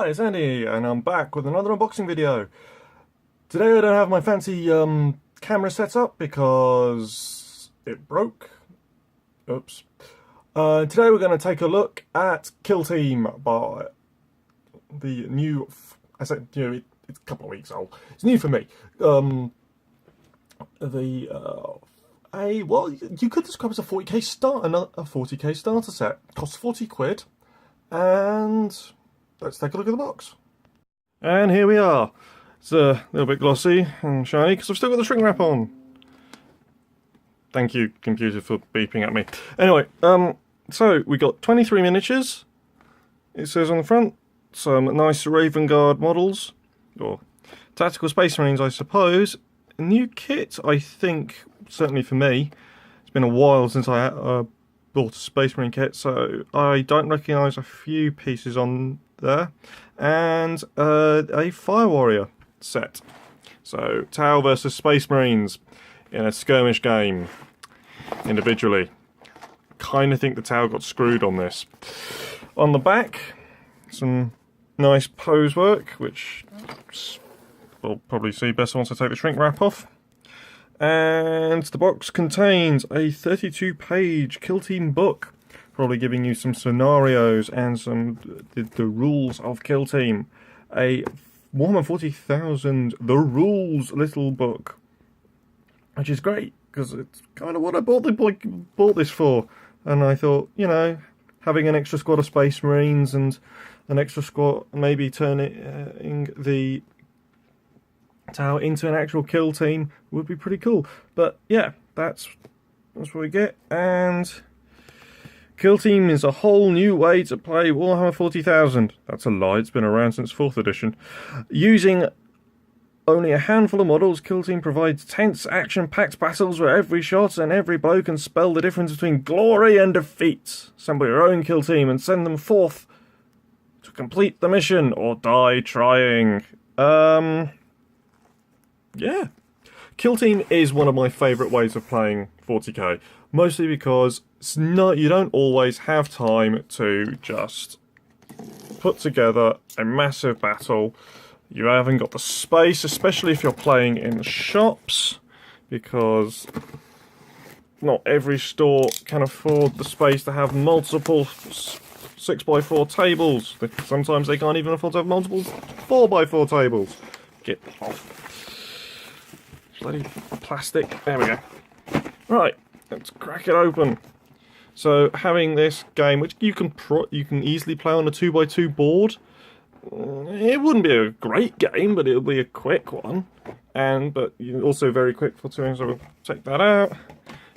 Hi, it's Andy, and I'm back with another unboxing video. Today I don't have my fancy camera set up because it broke. Oops. Today we're going to take a look at Kill Team by the new... I said, it's a couple of weeks old. It's new for me. Well, you could describe it as a 40k starter set. Costs 40 quid, and let's take a look at the box. And here we are. It's a little bit glossy and shiny because I've still got the shrink wrap on. Thank you, computer, for beeping at me. Anyway, so we got 23 miniatures. It says on the front, some nice Raven Guard models, or Tactical Space Marines, I suppose. A new kit, I think, certainly for me. It's been a while since I bought a Space Marine kit, so I don't recognise a few pieces on there. And a Fire Warrior set. So, Tau versus Space Marines in a skirmish game, individually. Kind of think the Tau got screwed on this. On the back, some nice pose work, which we'll probably see better once I take the shrink wrap off. And the box contains a 32-page Kill Team book, probably giving you some scenarios and some the rules of Kill Team. A Warhammer 40,000 The Rules little book, which is great because it's kind of what I bought this for. And I thought, you know, having an extra squad of Space Marines and an extra squad, maybe turning the Tau into an actual kill team would be pretty cool. But yeah, that's what we get. And Kill Team is a whole new way to play Warhammer 40,000. That's a lie, it's been around since 4th edition. Using only a handful of models, Kill Team provides tense, action-packed battles where every shot and every blow can spell the difference between glory and defeat. Assemble your own Kill Team and send them forth to complete the mission or die trying. Yeah. Kill Team is one of my favourite ways of playing 40k. Mostly because you don't always have time to just put together a massive battle. You haven't got the space, especially if you're playing in the shops, because not every store can afford the space to have multiple 6x4 tables. Sometimes they can't even afford to have multiple 4x4 tables. Get off. Bloody plastic. There we go. Right, let's crack it open. So having this game, which you can easily play on a 2x2 board, it wouldn't be a great game, but it'll be a quick one. But you're also very quick for touring, so we'll take that out.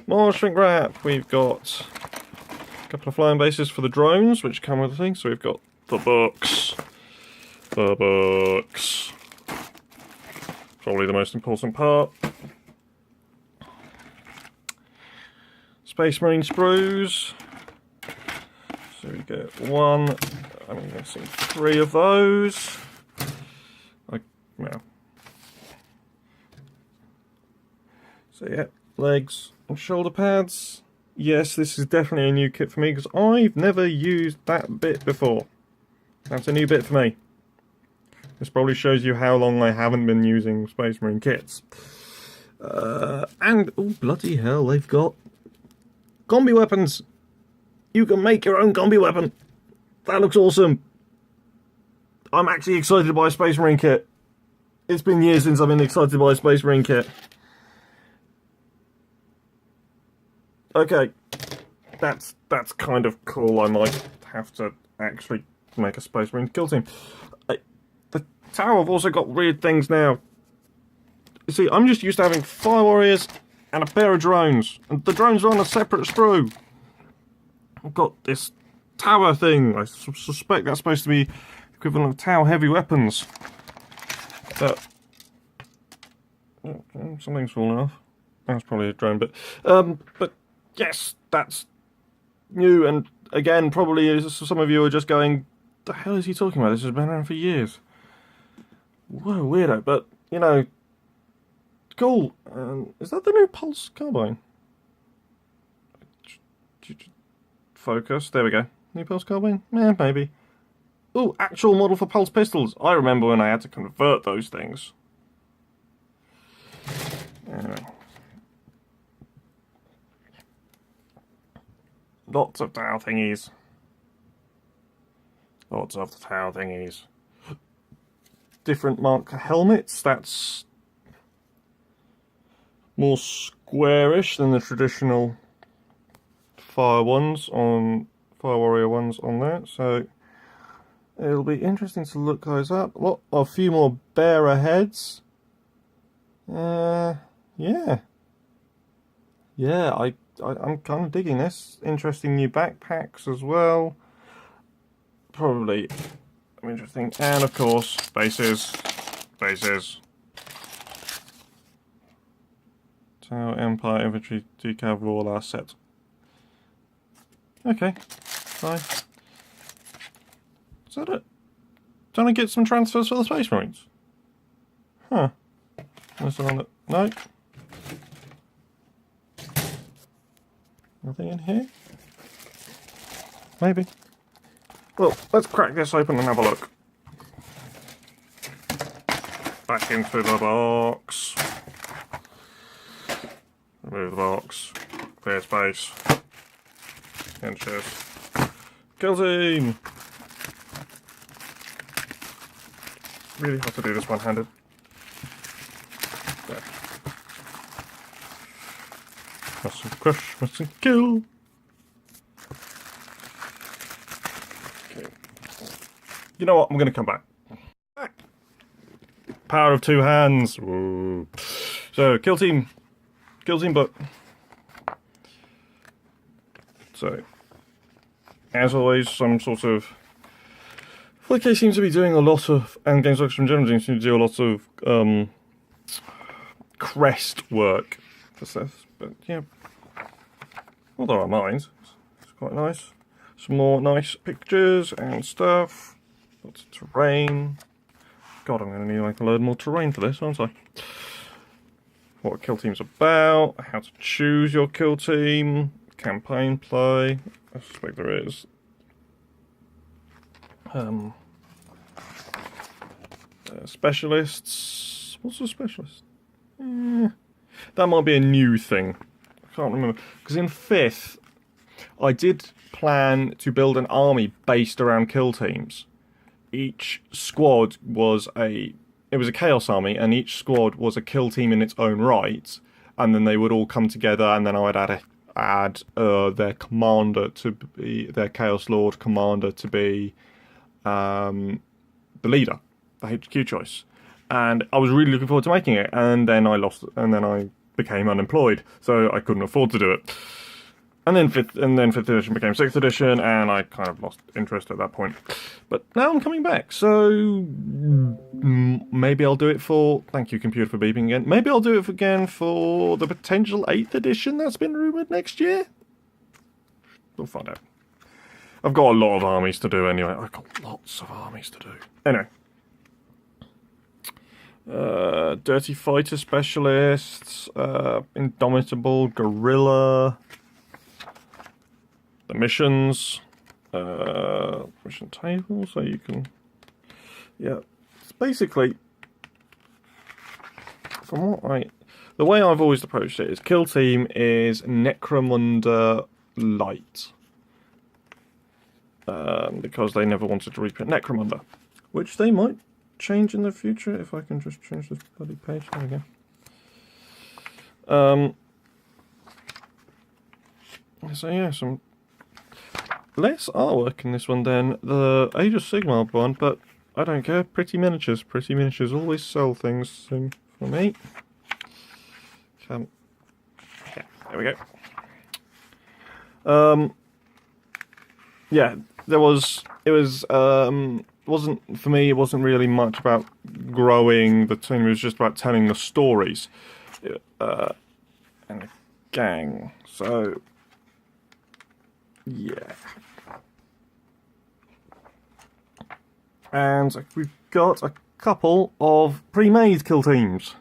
More shrink wrap. We've got a couple of flying bases for the drones, which come with the thing. So we've got the books. The books. Probably the most important part. Space Marine sprues. So we get one, I'm guessing 3 of those. So yeah, legs and shoulder pads. Yes, this is definitely a new kit for me because I've never used that bit before. That's a new bit for me. This probably shows you how long I haven't been using Space Marine kits. And, oh bloody hell, they've got combi weapons. You can make your own combi weapon. That looks awesome. I'm actually excited to buy a Space Marine kit. It's been years since I've been excited to buy a Space Marine kit. Okay, that's kind of cool. I might have to actually make a Space Marine kill team. The Tau have also got weird things now. You see, I'm just used to having Fire Warriors and a pair of drones, and the drones are on a separate sprue. I've got this tower thing. I suspect that's supposed to be equivalent of Tau heavy weapons. But something's fallen off. That's probably a drone, but yes, that's new. And again, probably some of you are just going, "The hell is he talking about? This has been around for years." What a weirdo! But you know. Cool. Is that the new pulse carbine? Focus. There we go. New pulse carbine? Yeah, maybe. Ooh, actual model for pulse pistols. I remember when I had to convert those things. Anyway. Lots of Tau thingies. Lots of Tau thingies. Different mark helmets. That's more squarish than the traditional Fire Warrior ones on there. So it'll be interesting to look those up. A few more bearer heads. Yeah. I'm kind of digging this. Interesting new backpacks as well. Probably interesting. And of course, bases. Tau Empire Infantry Decav Raw last set. Okay, fine. Is that it? Don't I get some transfers for the Space Marines? Huh. No. Nothing in here? Maybe. Well, let's crack this open and have a look. Back into the box. Remove the box. Clear space. Inches. Kill team! Really hard to do this one-handed. There. Mustn't crush, mustn't kill. Okay. You know what? I'm going to come back. Power of two hands. Woo. So, kill team book. So, as always, some sort of... 40k seems to be doing a lot of, and Games Workshop in general seems to do a lot of crest work for stuff. But yeah, well, there are mines. It's quite nice. Some more nice pictures and stuff. Lots of terrain. God, I'm going to need to make a load more terrain for this, aren't I? What a kill team's about. How to choose your kill team. Campaign play. I suspect there is. Specialists. What's a specialist? That might be a new thing. I can't remember. Because in 5th, I did plan to build an army based around kill teams. Each squad was a chaos army, and each squad was a kill team in its own right. And then they would all come together, and then I would add their commander to be their Chaos Lord commander to be the leader, the HQ choice. And I was really looking forward to making it, and then I lost, and then I became unemployed, so I couldn't afford to do it. And then fifth edition became 6th edition, and I kind of lost interest at that point. But now I'm coming back, so maybe I'll do it for... Thank you, computer, for beeping again. Maybe I'll do it again for the potential 8th edition that's been rumoured next year. We'll find out. I've got a lot of armies to do anyway. I've got lots of armies to do. Anyway. Dirty Fighter Specialists, Indomitable, Guerrilla... The missions, mission table, so you can, yeah, it's basically, the way I've always approached it is kill team is Necromunda Light, because they never wanted to reprint Necromunda, which they might change in the future if I can just change this bloody page. There we go. So yeah, some less artwork in this one than the Age of Sigmar one, but I don't care. Pretty miniatures. Pretty miniatures always sell things for me. Yeah, there we go. Yeah, wasn't for me. It wasn't really much about growing the team. It was just about telling the stories and the gang. So yeah. And we've got a couple of pre-made kill teams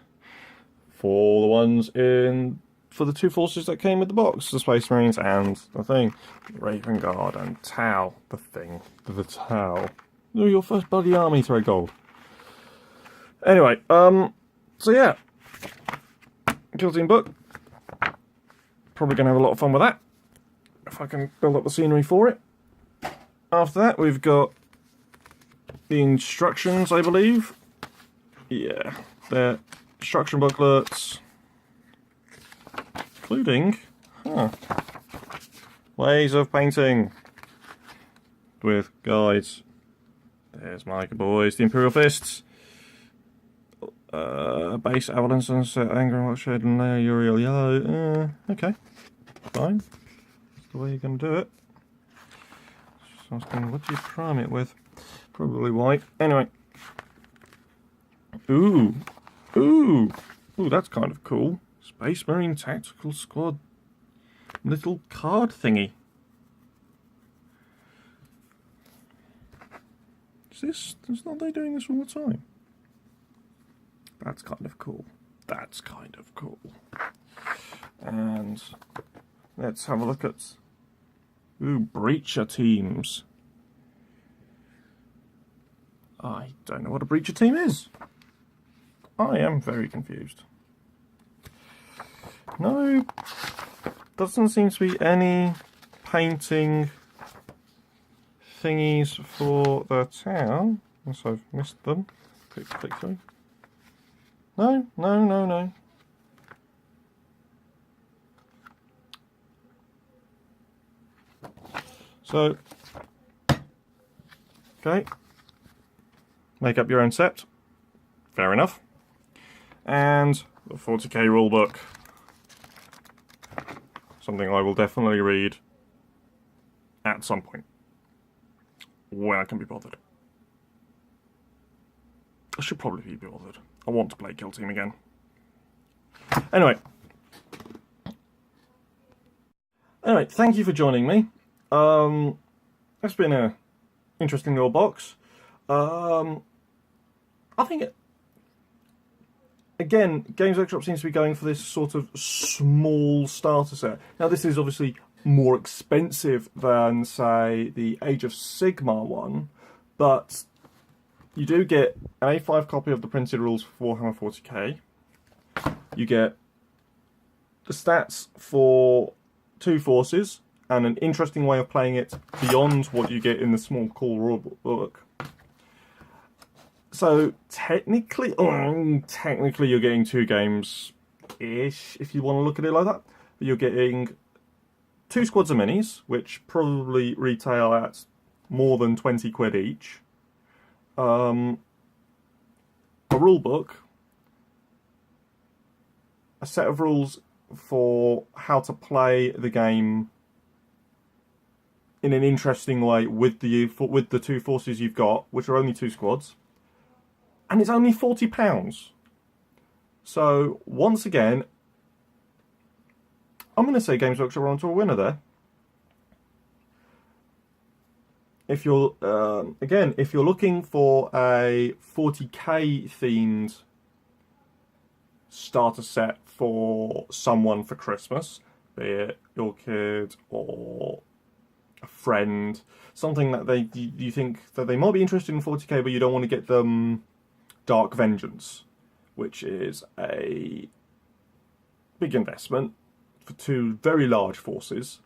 for the ones for the two forces that came with the box, the Space Marines and the thing, Raven Guard and Tau, the Tau. You're your first bloody army, throw gold. Anyway, so yeah. Kill Team book. Probably going to have a lot of fun with that. If I can build up the scenery for it. After that, we've got the instructions, I believe. Yeah, they're instruction booklets. Including, ways of painting. With guides. There's my good boys, the Imperial Fists. Base avalanche, sunset, anger, what shade, and layer, Uriel yellow. Okay, fine. That's the way you're going to do it. Just asking, what do you prime it with? Probably white. Anyway. Ooh, that's kind of cool. Space Marine Tactical Squad little card thingy. Is not they doing this all the time? That's kind of cool. That's kind of cool. And let's have a look at breacher teams. I don't know what a breacher team is. I am very confused. No, doesn't seem to be any painting thingies for the town, unless I've missed them. Click through. No. So, okay, make up your own set. Fair enough. And the 40k rulebook. Something I will definitely read at some point. When I can be bothered. I should probably be bothered. I want to play Kill Team again. Anyway, thank you for joining me. It's been an interesting little box. I think, again, Games Workshop seems to be going for this sort of small starter set. Now, this is obviously more expensive than, say, the Age of Sigmar one, but you do get an A5 copy of the printed rules for Warhammer 40k. You get the stats for 2 forces, and an interesting way of playing it beyond what you get in the small cool rule book. So technically you're getting 2 games-ish, if you want to look at it like that. But you're getting 2 squads of minis, which probably retail at more than 20 quid each. A rule book, a set of rules for how to play the game in an interesting way with the 2 forces you've got, which are only 2 squads, and it's only £40. So once again, I'm going to say Games Workshop are onto a winner there. If you're if you're looking for a 40k themed starter set for someone for Christmas, be it your kid or a friend, something that you think that they might be interested in 40k, but you don't want to get them Dark Vengeance, which is a big investment for 2 very large forces.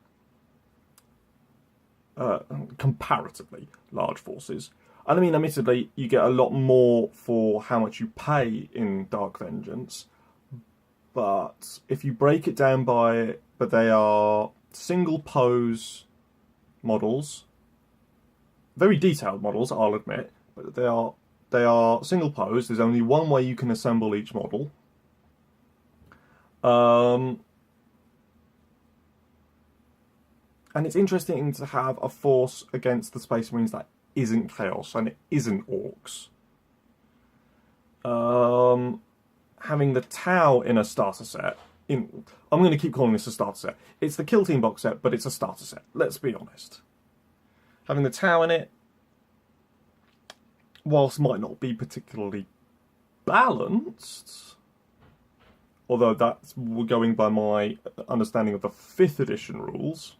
Comparatively large forces. And I mean, admittedly, you get a lot more for how much you pay in Dark Vengeance, but if you break it down but they are single pose models, very detailed models, I'll admit, but they are single pose. There's only one way you can assemble each model. And it's interesting to have a force against the Space Marines that isn't Chaos and it isn't Orcs. Having the Tau in a starter set. I'm going to keep calling this a starter set. It's the Kill Team box set, but it's a starter set. Let's be honest. Having the Tau in it, whilst might not be particularly balanced, although that's going by my understanding of the 5th edition rules.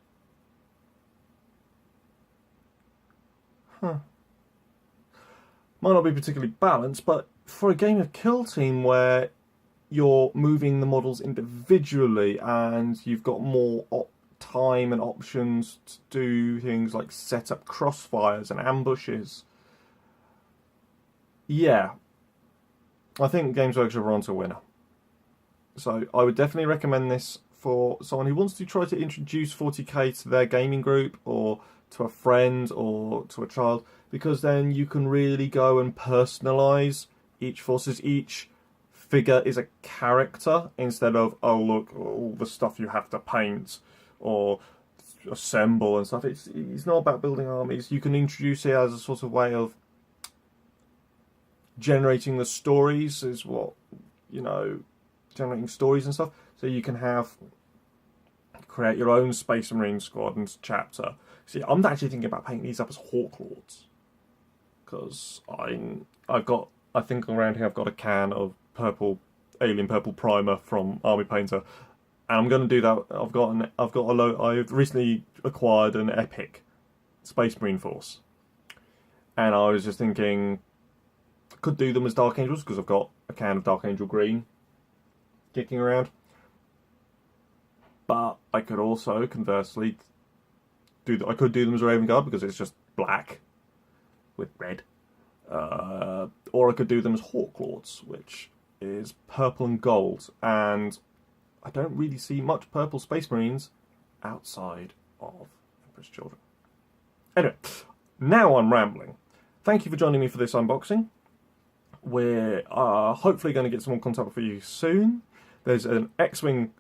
Might not be particularly balanced, but for a game of Kill Team where you're moving the models individually and you've got more time and options to do things like set up crossfires and ambushes. Yeah, I think Games Workshop are onto a winner. So I would definitely recommend this for someone who wants to try to introduce 40k to their gaming group or to a friend or to a child, because then you can really go and personalize each forces. Each figure is a character instead of, oh look, all the stuff you have to paint or assemble and stuff. It's not about building armies. You can introduce it as a sort of way of generating the stories, is what, you know, generating stories and stuff. So you can create your own Space Marine squad and chapter. See, I'm actually thinking about painting these up as Hawk Lords, because I think around here I've got a can of alien purple primer from Army Painter, and I'm going to do that. I've recently acquired an epic Space Marine force, and I was just thinking I could do them as Dark Angels because I've got a can of Dark Angel green kicking around. But I could also, conversely, I could do them as Raven Guard because it's just black with red. Or I could do them as Hawk Lords, which is purple and gold. And I don't really see much purple Space Marines outside of Emperor's Children. Anyway, now I'm rambling. Thank you for joining me for this unboxing. We're hopefully going to get some more content for you soon. There's an X-Wing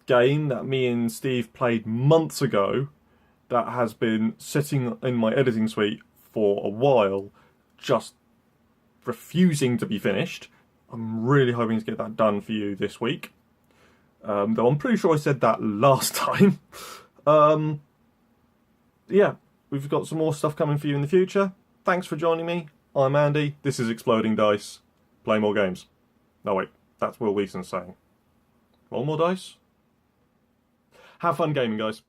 game that me and Steve played months ago that has been sitting in my editing suite for a while, just refusing to be finished. I'm really hoping to get that done for you this week. Though I'm pretty sure I said that last time. Yeah, we've got some more stuff coming for you in the future. Thanks for joining me. I'm Andy. This is Exploding Dice. Play more games. No, wait. That's Will Wheaton saying. Roll more dice. Have fun gaming, guys.